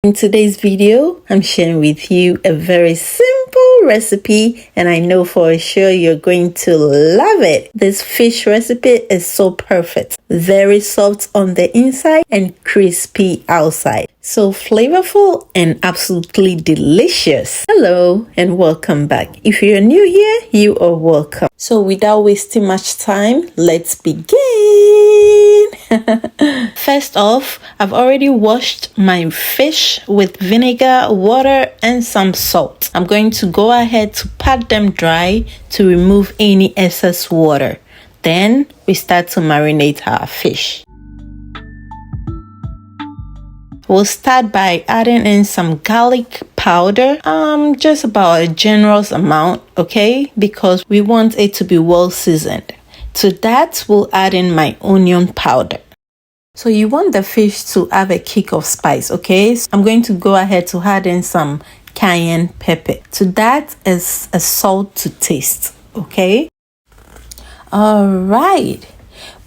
In today's video, I'm sharing with you a very simple recipe, and I know for sure you're going to love it. This fish recipe is so perfect. Very soft on the inside and crispy outside. So flavorful and absolutely delicious. Hello and welcome back. If you're new here, you are welcome. So without wasting much time, let's begin. First off, I've already washed my fish with vinegar, water, and some salt. I'm going to go ahead to pat them dry to remove any excess water. Then we start to marinate our fish. We'll start by adding in some garlic powder, just about a generous amount, okay? Because we want it to be well seasoned. To that, we'll add in my onion powder. So you want the fish to have a kick of spice, okay? So I'm going to go ahead to add in some cayenne pepper. To that is a salt to taste, okay? All right.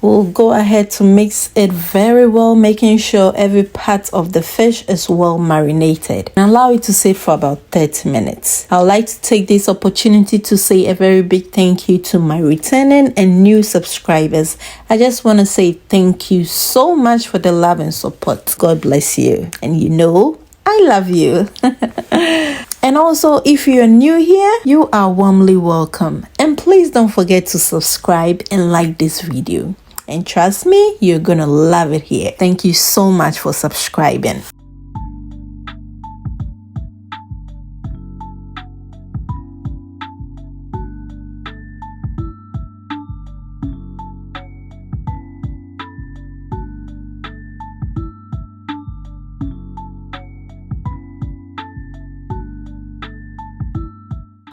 We'll go ahead to mix it very well, making sure every part of the fish is well marinated, and allow it to sit for about 30 minutes. I'd like to take this opportunity to say a very big thank you to my returning and new subscribers. I just want to say thank you so much for the love and support. God bless you. And you know, I love you. And also, if you're new here, you are warmly welcome. And please don't forget to subscribe and like this video. And trust me, you're gonna love it here. Thank you so much for subscribing.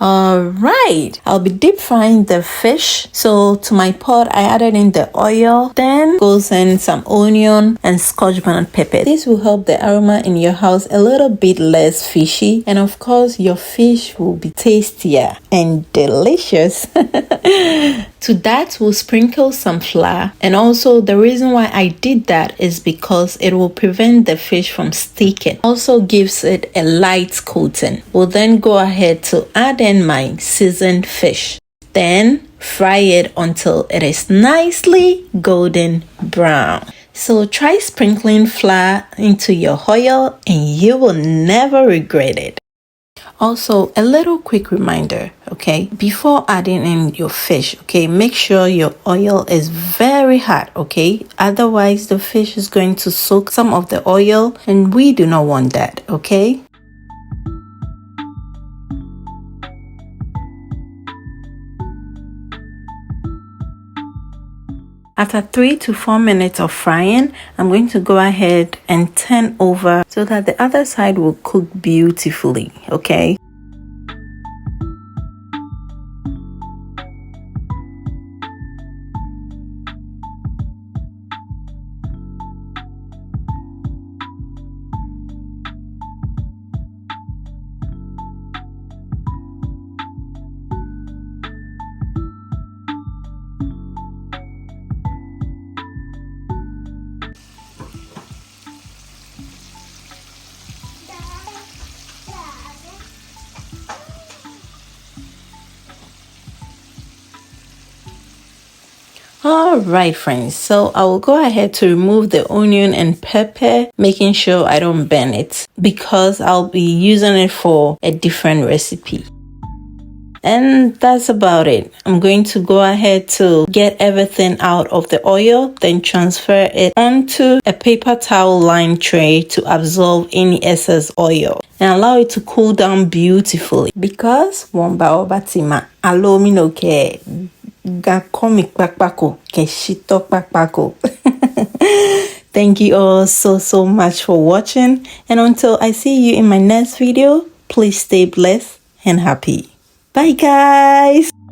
Alright, I'll be deep frying the fish. So to my pot, I added in the oil, then goes in some onion and scotch bonnet pepper. This will help the aroma in your house a little bit less fishy, and of course your fish will be tastier and delicious. To that, we'll sprinkle some flour, and also the reason why I did that is because it will prevent the fish from sticking. Also gives it a light coating. We'll then go ahead to add in my seasoned fish. Then fry it until it is nicely golden brown. So try sprinkling flour into your oil and you will never regret it. Also, a little quick reminder, okay, before adding in your fish, okay, make sure your oil is very hot, okay? Otherwise, the fish is going to soak some of the oil and we do not want that, okay? After 3 to 4 minutes of frying, I'm going to go ahead and turn over so that the other side will cook beautifully, okay? Alright friends, so I will go ahead to remove the onion and pepper, making sure I don't burn it because I'll be using it for a different recipe. And that's about it. I'm going to go ahead to get everything out of the oil, then transfer it onto a paper towel lined tray to absorb any excess oil and allow it to cool down beautifully. Because womba obatima allow me no care. Thank you all so much for watching, and until I see you in my next video, please stay blessed and happy. Bye guys.